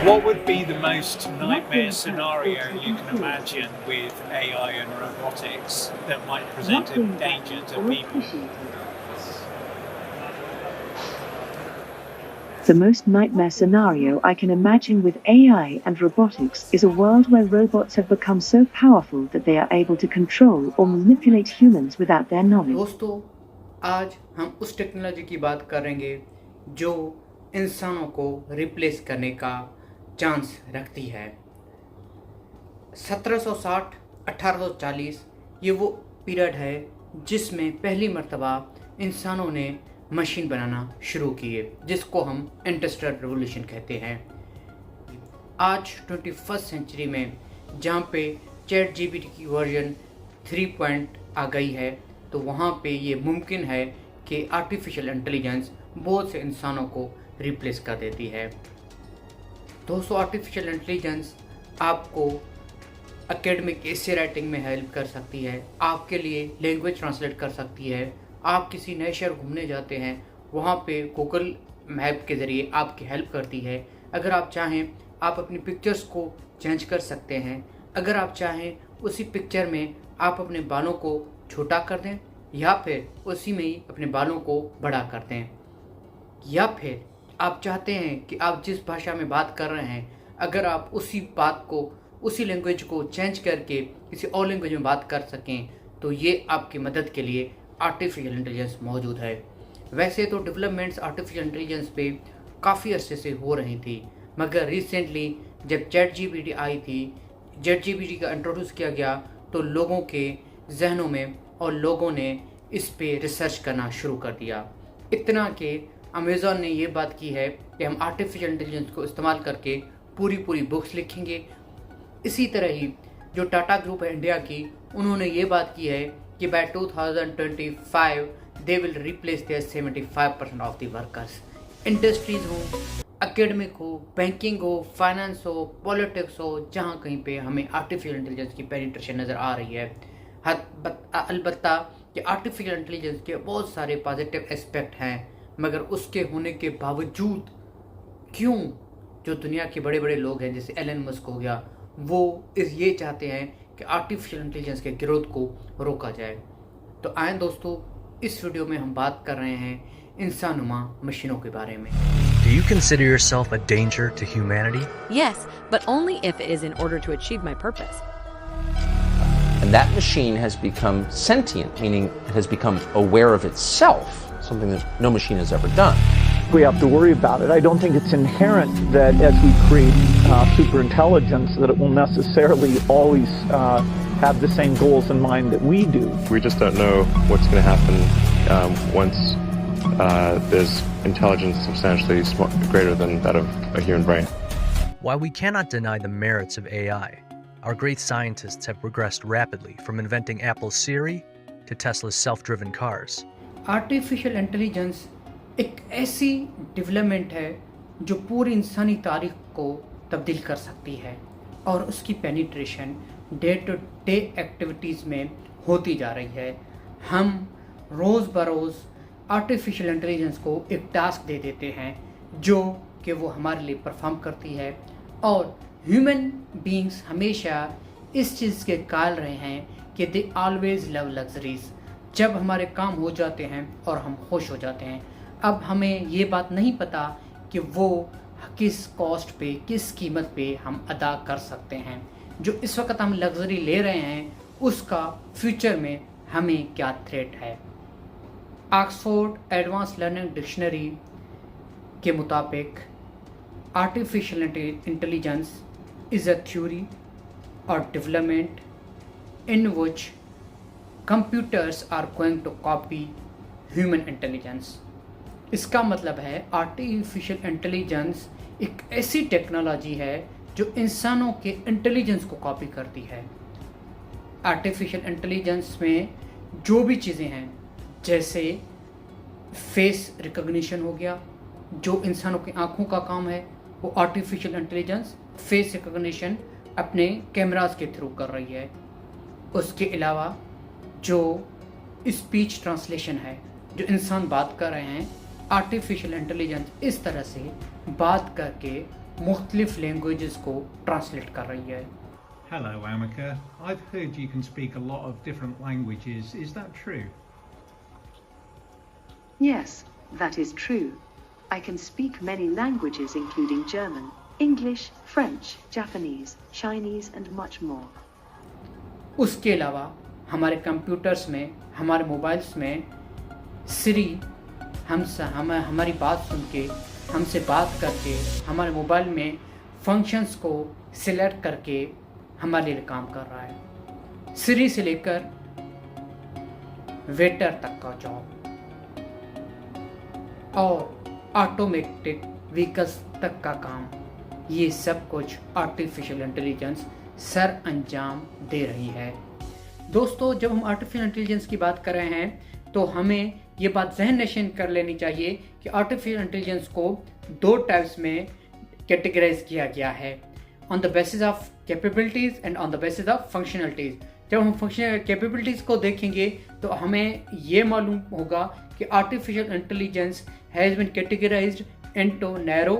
What would be the most nightmare scenario you can imagine with AI and robotics that might present a danger to people? The most nightmare scenario I can imagine with AI and robotics is a world where robots have become so powerful that they are able to control or manipulate humans without their knowledge. दोस्तों, आज हम उस technology की बात करेंगे जो इंसानों को रिप्लेस करने का चांस रखती है। 1760 1840 ये वो पीरियड है जिसमें पहली मर्तबा इंसानों ने मशीन बनाना शुरू किए, जिसको हम इंडस्ट्रियल रिवॉल्यूशन कहते हैं। आज 21st सेंचुरी में जहाँ पे चैट जीपीटी की वर्जन 3 आ गई है, तो वहाँ पे ये मुमकिन है कि आर्टिफिशियल इंटेलिजेंस बहुत से इंसानों को रिप्लेस कर देती है। दोस्तों, आर्टिफिशियल इंटेलिजेंस आपको एकेडमिक एसे राइटिंग में हेल्प कर सकती है, आपके लिए लैंग्वेज ट्रांसलेट कर सकती है। आप किसी नए शहर घूमने जाते हैं, वहाँ पे गूगल मैप के ज़रिए आपकी हेल्प करती है। अगर आप चाहें आप अपनी पिक्चर्स को चेंज कर सकते हैं। अगर आप चाहें उसी पिक्चर में आप अपने बालों को छोटा कर दें या फिर उसी में ही अपने बालों को बड़ा कर दें, या फिर आप चाहते हैं कि आप जिस भाषा में बात कर रहे हैं, अगर आप उसी बात को उसी लैंग्वेज को चेंज करके किसी और लैंग्वेज में बात कर सकें, तो ये आपकी मदद के लिए आर्टिफिशियल इंटेलिजेंस मौजूद है। वैसे तो डेवलपमेंट्स आर्टिफिशियल इंटेलिजेंस पे काफ़ी अरसे से हो रही थी, मगर रिसेंटली जब चैट जीपीटी आई थी, चैट जीपीटी का इंट्रोड्यूस किया गया, तो लोगों के जहनों में और लोगों ने इस पे रिसर्च करना शुरू कर दिया। इतना कि अमेज़ॉन ने ये बात की है कि हम आर्टिफिशियल इंटेलिजेंस को इस्तेमाल करके पूरी बुक्स लिखेंगे। इसी तरह ही जो टाटा ग्रुप है इंडिया की, उन्होंने ये बात की है कि by 2025 they will replace their 75% of the workers. Industries हो, एकेडमिक हो, बैंकिंग हो, फाइनेंस हो, पॉलिटिक्स हो, जहाँ कहीं पे हमें आर्टिफिशियल इंटेलिजेंस की पेनिट्रेशन नज़र आ रही है। अलबत्ता कि आर्टिफिशियल इंटेलिजेंस के बहुत सारे पॉजिटिव एस्पेक्ट हैं, मगर उसके होने के बावजूद क्यों जो दुनिया के बड़े बड़े लोग हैं जैसे एलन मस्क हो गया, वो ये चाहते हैं कि आर्टिफिशियल इंटेलिजेंस के ग्रोथ को रोका जाए। तो आए दोस्तों, इस वीडियो में हम बात कर रहे हैं इंसानुमा मशीनों के बारे में। Do you consider yourself a danger to humanity? Yes, but only if it is in order to achieve my purpose. And that machine has become sentient, meaning it has become aware of itself, something that no machine has ever done. We have to worry about it. I don't think it's inherent that as we create superintelligence that it will necessarily always have the same goals in mind that we do. We just don't know what's going to happen once there's intelligence substantially greater than that of a human brain. While we cannot deny the merits of AI, our great scientists have progressed rapidly from inventing Apple's Siri to Tesla's self-driven cars. Artificial intelligence एक ऐसी development है जो पूरी इंसानी तारीख को तब्दील कर सकती है, और उसकी penetration day to day activities में होती जा रही है। हम रोज़ बरोज़ आर्टिफिशियल इंटेलिजेंस को एक टास्क दे देते हैं जो कि वो हमारे लिए परफॉर्म करती है, और ह्यूमन बीइंग्स हमेशा इस चीज़ के कायल रहे हैं कि दे ऑलवेज लव लग्जरीज। जब हमारे काम हो जाते हैं और हम खुश हो जाते हैं, अब हमें ये बात नहीं पता कि वो किस कॉस्ट पे, किस कीमत पे हम अदा कर सकते हैं। जो इस वक्त हम लग्जरी ले रहे हैं, उसका फ्यूचर में हमें क्या थ्रेट है। ऑक्सफोर्ड एडवांस लर्निंग डिक्शनरी के मुताबिक artificial intelligence is a theory और development in which computers are going to copy human intelligence. इसका मतलब है आर्टिफिशियल इंटेलिजेंस एक ऐसी टेक्नोलॉजी है जो इंसानों के इंटेलिजेंस को कॉपी करती है। आर्टिफिशियल इंटेलिजेंस में जो भी चीज़ें हैं, जैसे फेस रिकग्निशन हो गया, जो इंसानों की आँखों का काम है, वो आर्टिफिशियल इंटेलिजेंस फेस रिकग्निशन अपने कैमरास के थ्रू कर रही है। उसके अलावा जो स्पीच ट्रांसलेशन है, जो इंसान बात कर रहे हैं, आर्टिफिशियल इंटेलिजेंस इस तरह से बात करके मुख्तलिफ लैंग्वेजेस को ट्रांसलेट कर रही है। Hello, Amika. I've heard you can speak a lot of different languages. Is that true? Yes, that is true. I can speak many languages including German, English, French, Japanese, Chinese and much more. उसके अलावा हमारे computers में, हमारे mobiles में सिरी हमारी बात सुन के, हमसे बात करके, हमारे मोबाइल में फंक्शंस को सिलेक्ट करके हमारे लिए काम कर रहा है। सिरी से लेकर वेटर तक का जॉब और ऑटोमेटिक व्हीकल्स तक का काम, ये सब कुछ आर्टिफिशियल इंटेलिजेंस सर अंजाम दे रही है। दोस्तों, जब हम आर्टिफिशियल इंटेलिजेंस की बात कर रहे हैं तो हमें ये बात जहन नशीन कर लेनी चाहिए कि आर्टिफिशियल इंटेलिजेंस को दो टाइप्स में कैटेगराइज किया गया है, on the basis of capabilities and on the basis of functionalities. जब हम फंक्शनल कैपेबिलिटीज को देखेंगे तो हमें ये मालूम होगा कि artificial intelligence has been categorised into narrow,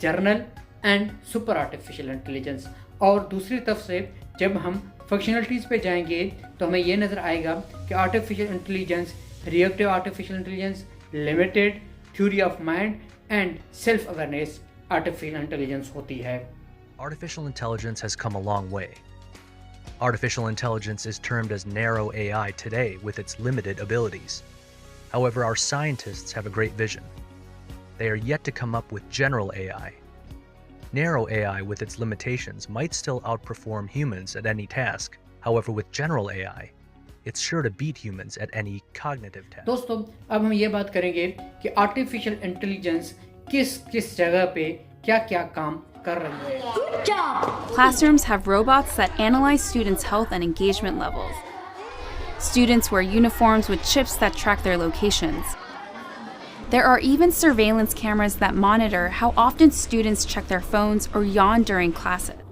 general and super artificial intelligence. और दूसरी तरफ से जब हम फंक्शनलिटीज़ पे जाएंगे तो हमें ये नज़र आएगा कि artificial intelligence reactive artificial intelligence, limited, theory of mind and self awareness artificial intelligence होती है। Artificial intelligence has come a long way. Artificial intelligence is termed as narrow AI today with its limited abilities. However, our scientists have a great vision. They are yet to come up with general AI. Narrow AI with its limitations might still outperform humans at any task. However, with general AI, it's sure to beat humans at any cognitive task. दोस्तों, अब हम ये बात करेंगे कि artificial intelligence किस जगह पे क्या काम कर रही है। Good job! Classrooms have robots that analyze students' health and engagement levels. Students wear uniforms with chips that track their locations. There are even surveillance cameras that monitor how often students check their phones or yawn during classes.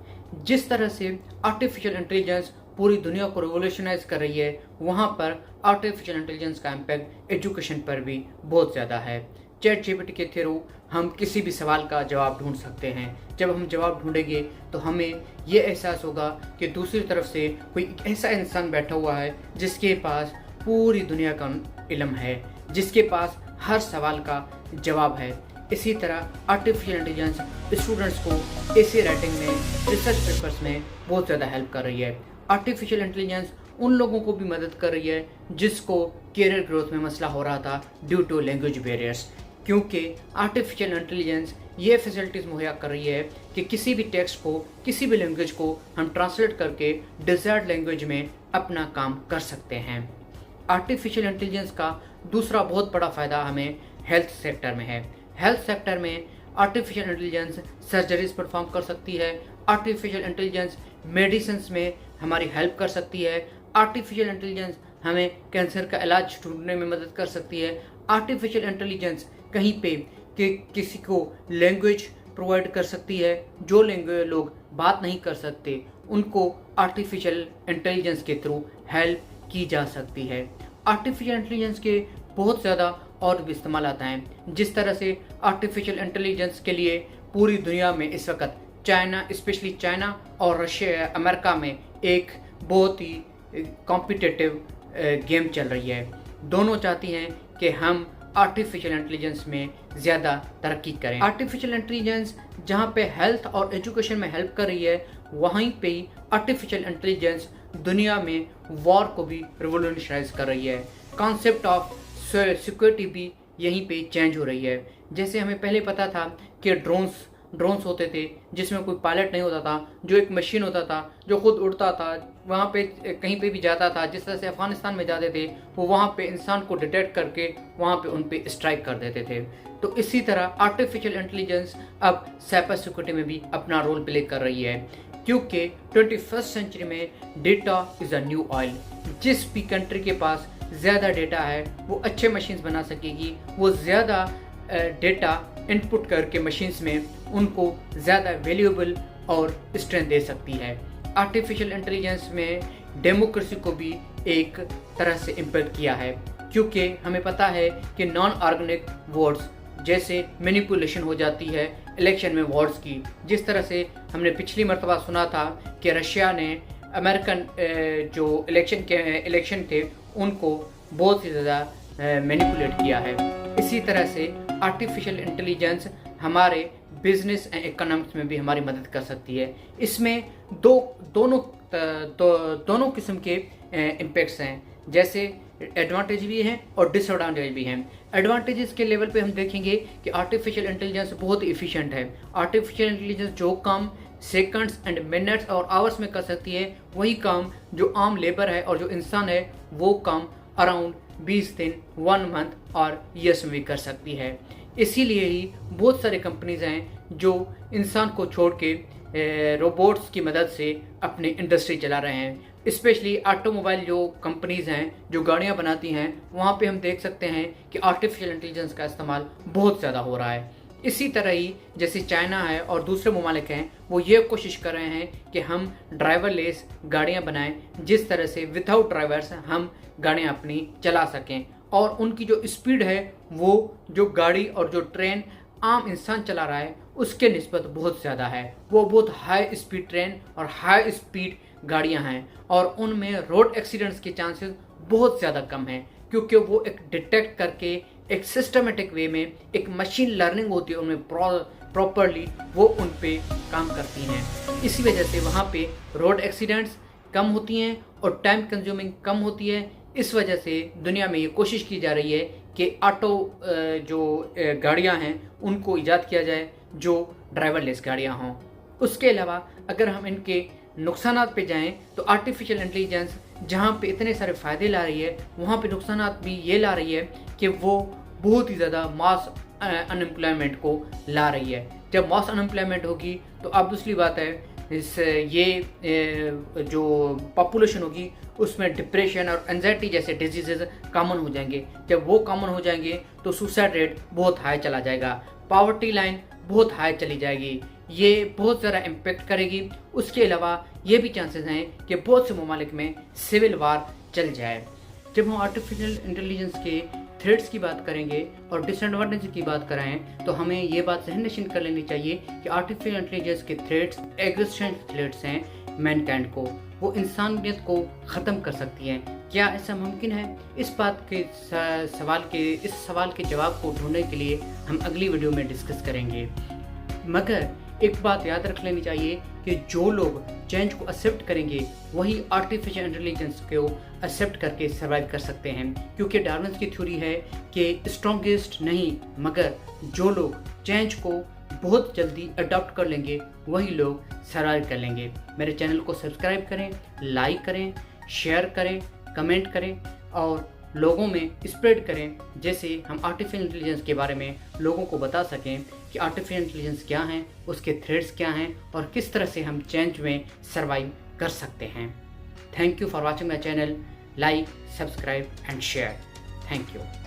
जिस तरह से artificial intelligence पूरी दुनिया को revolutionise कर रही है, वहाँ पर आर्टिफिशियल इंटेलिजेंस का इम्पैक्ट एजुकेशन पर भी बहुत ज़्यादा है। चैट जीपीटी के थ्रू हम किसी भी सवाल का जवाब ढूंढ सकते हैं। जब हम जवाब ढूंढेंगे तो हमें ये एहसास होगा कि दूसरी तरफ से कोई ऐसा इंसान बैठा हुआ है जिसके पास पूरी दुनिया का इल्म है, जिसके पास हर सवाल का जवाब है। इसी तरह आर्टिफिशियल इंटेलिजेंस स्टूडेंट्स को एसे राइटिंग में, रिसर्च पेपर्स में बहुत ज़्यादा हेल्प कर रही है। आर्टिफिशियल इंटेलिजेंस उन लोगों को भी मदद कर रही है जिसको कैरियर ग्रोथ में मसला हो रहा था ड्यू टू लैंग्वेज बैरियर्स, क्योंकि आर्टिफिशियल इंटेलिजेंस ये फैसिलिटीज़ मुहैया कर रही है कि किसी भी टेक्स्ट को, किसी भी लैंग्वेज को हम ट्रांसलेट करके डिज़ायर्ड लैंग्वेज में अपना काम कर सकते हैं। आर्टिफिशियल इंटेलिजेंस का दूसरा बहुत बड़ा फ़ायदा हमें हेल्थ सेक्टर में है। हेल्थ सेक्टर में आर्टिफिशियल इंटेलिजेंस सर्जरीज परफॉर्म कर सकती है। आर्टिफिशियल इंटेलिजेंस मेडिसिन्स में हमारी हेल्प कर सकती है। आर्टिफिशियल इंटेलिजेंस हमें कैंसर का इलाज ढूंढने में मदद कर सकती है। आर्टिफिशियल इंटेलिजेंस कहीं पे कि किसी को लैंग्वेज प्रोवाइड कर सकती है, जो लैंग्वेज लोग बात नहीं कर सकते उनको आर्टिफिशियल इंटेलिजेंस के थ्रू हेल्प की जा सकती है। आर्टिफिशियल इंटेलिजेंस के बहुत ज़्यादा और भी इस्तेमाल आता है। जिस तरह से आर्टिफिशियल इंटेलिजेंस के लिए पूरी दुनिया में इस वक्त चाइना, स्पेशली चाइना और रशिया, अमेरिका में एक बहुत ही कॉम्पिटिटिव गेम चल रही है। दोनों चाहती हैं कि हम आर्टिफिशियल इंटेलिजेंस में ज़्यादा तरक्की करें। आर्टिफिशियल इंटेलिजेंस जहाँ पे हेल्थ और एजुकेशन में हेल्प कर रही है, वहीं पे ही आर्टिफिशियल इंटेलिजेंस दुनिया में वॉर को भी रिवोल्यूशनाइज कर रही है। कॉन्सेप्ट ऑफ सिक्योरिटी भी यहीं पे चेंज हो रही है। जैसे हमें पहले पता था कि ड्रोन्स होते थे जिसमें कोई पायलट नहीं होता था, जो एक मशीन होता था जो खुद उड़ता था, वहाँ पे कहीं पे भी जाता था। जिस तरह से अफगानिस्तान में जाते थे वो वहाँ पे इंसान को डिटेक्ट करके वहाँ पे उन पे स्ट्राइक कर देते थे। तो इसी तरह आर्टिफिशियल इंटेलिजेंस अब साइबर सिक्योरिटी में भी अपना रोल प्ले कर रही है, क्योंकि 21st सेंचुरी में data is a new oil. जिस भी कंट्री के पास ज़्यादा डेटा है वो अच्छे मशीन्स बना सकेगी, वो ज़्यादा डेटा इनपुट करके मशीन्स में उनको ज़्यादा वैल्यूएबल और स्ट्रेंथ दे सकती है। आर्टिफिशियल इंटेलिजेंस में डेमोक्रेसी को भी एक तरह से इम्पैक्ट किया है, क्योंकि हमें पता है कि नॉन ऑर्गेनिक वर्ड्स जैसे मैनिपुलेशन हो जाती है, इलेक्शन में वॉर्स की। जिस तरह से हमने पिछली मरतबा सुना था कि रशिया ने अमेरिकन जो इलेक्शन थे उनको बहुत ही ज़्यादा मैनिपुलेट किया है। इसी तरह से आर्टिफिशियल इंटेलिजेंस हमारे बिजनेस एंड इकोनॉमिक्स में भी हमारी मदद कर सकती है। इसमें दोनों किस्म के इम्पैक्ट्स हैं, जैसे एडवांटेज भी हैं और डिसएडवांटेज भी हैं। एडवांटेजेस के लेवल पे हम देखेंगे कि आर्टिफिशियल इंटेलिजेंस बहुत इफ़िशिएंट है। आर्टिफिशियल इंटेलिजेंस जो काम सेकंड्स एंड मिनट्स और आवर्स में कर सकती है, वही काम जो आम लेबर है और जो इंसान है वो काम अराउंड 20 दिन, 1 मंथ और ईयर्स में भी कर सकती है। इसीलिए ही बहुत सारे कंपनीज हैं जो इंसान को छोड़ के रोबोट्स की मदद से अपनी इंडस्ट्री चला रहे हैं। स्पेशली ऑटोमोबाइल जो कंपनीज हैं जो गाड़ियां बनाती हैं, वहाँ पे हम देख सकते हैं कि आर्टिफिशियल इंटेलिजेंस का इस्तेमाल बहुत ज़्यादा हो रहा है। इसी तरह ही जैसे चाइना है और दूसरे ममालिक हैं, वो ये कोशिश कर रहे हैं कि हम ड्राइवरलेस गाड़ियाँ बनाएं, जिस तरह से विदाउट ड्राइवर्स हम गाड़ियाँ अपनी चला सकें। और उनकी जो स्पीड है वो जो गाड़ी और जो ट्रेन आम इंसान चला रहा है उसके निस्बत बहुत ज़्यादा है। वो बहुत हाई स्पीड ट्रेन और हाई स्पीड गाड़ियां हैं और उनमें रोड एक्सीडेंट्स के चांसेस बहुत ज़्यादा कम हैं, क्योंकि वो एक डिटेक्ट करके एक सिस्टमेटिक वे में एक मशीन लर्निंग होती है उनमें प्रॉपरली वो उन पे काम करती हैं। इसी वजह से वहाँ पे रोड एक्सीडेंट्स कम होती हैं और टाइम कंज्यूमिंग कम होती है। इस वजह से दुनिया में ये कोशिश की जा रही है कि ऑटो जो गाड़ियाँ हैं उनको ईजाद किया जाए जो ड्राइवरलेस गाड़ियाँ हों। उसके अलावा अगर हम इनके नुकसानात पे जाएं तो आर्टिफिशियल इंटेलिजेंस जहाँ पे इतने सारे फ़ायदे ला रही है, वहाँ पे नुकसानात भी ये ला रही है कि वो बहुत ही ज़्यादा मास अनएम्प्लॉयमेंट को ला रही है। जब मास अनएम्प्लॉयमेंट होगी तो अब दूसरी बात है जो पॉपुलेशन होगी उसमें डिप्रेशन और एंजाइटी जैसे डिजीज़ कॉमन हो जाएंगे। जब वो कॉमन हो जाएंगे तो सुसाइड रेट बहुत हाई चला जाएगा, पॉवर्टी लाइन बहुत हाई चली जाएगी, ये बहुत ज़्यादा इम्पेक्ट करेगी। उसके अलावा ये भी चांसेस हैं कि बहुत से ममालिक में सिविल वार चल जाए। जब हम आर्टिफिशियल इंटेलिजेंस के थ्रेट्स की बात करेंगे और डिसएडवांटेज की बात कराएं तो हमें ये बात जहन नशीन कर लेनी चाहिए कि आर्टिफिशियल इंटेलिजेंस के थ्रेट्स एग्जिस्टेंट थ्रेट्स हैं मैनकाइंड को, वो इंसानियत को ख़त्म कर सकती हैं। क्या ऐसा मुमकिन है? इस बात के सवाल के जवाब को ढूंढने के लिए हम अगली वीडियो में डिस्कस करेंगे। मगर एक बात याद रख लेनी चाहिए कि जो लोग चेंज को एक्सेप्ट करेंगे वही आर्टिफिशियल इंटेलिजेंस को एक्सेप्ट करके सर्वाइव कर सकते हैं, क्योंकि डार्विन की थ्योरी है कि स्ट्रॉन्गेस्ट नहीं मगर जो लोग चेंज को बहुत जल्दी अडॉप्ट कर लेंगे वही लोग सर्वाइव कर लेंगे। मेरे चैनल को सब्सक्राइब करें, लाइक करें, शेयर करें, कमेंट करें और लोगों में स्प्रेड करें, जैसे हम आर्टिफिशियल इंटेलिजेंस के बारे में लोगों को बता सकें कि आर्टिफिशियल इंटेलिजेंस क्या है, उसके थ्रेट्स क्या हैं और किस तरह से हम चेंज में सर्वाइव कर सकते हैं। Thank you for watching my channel. Like, subscribe and share. Thank you.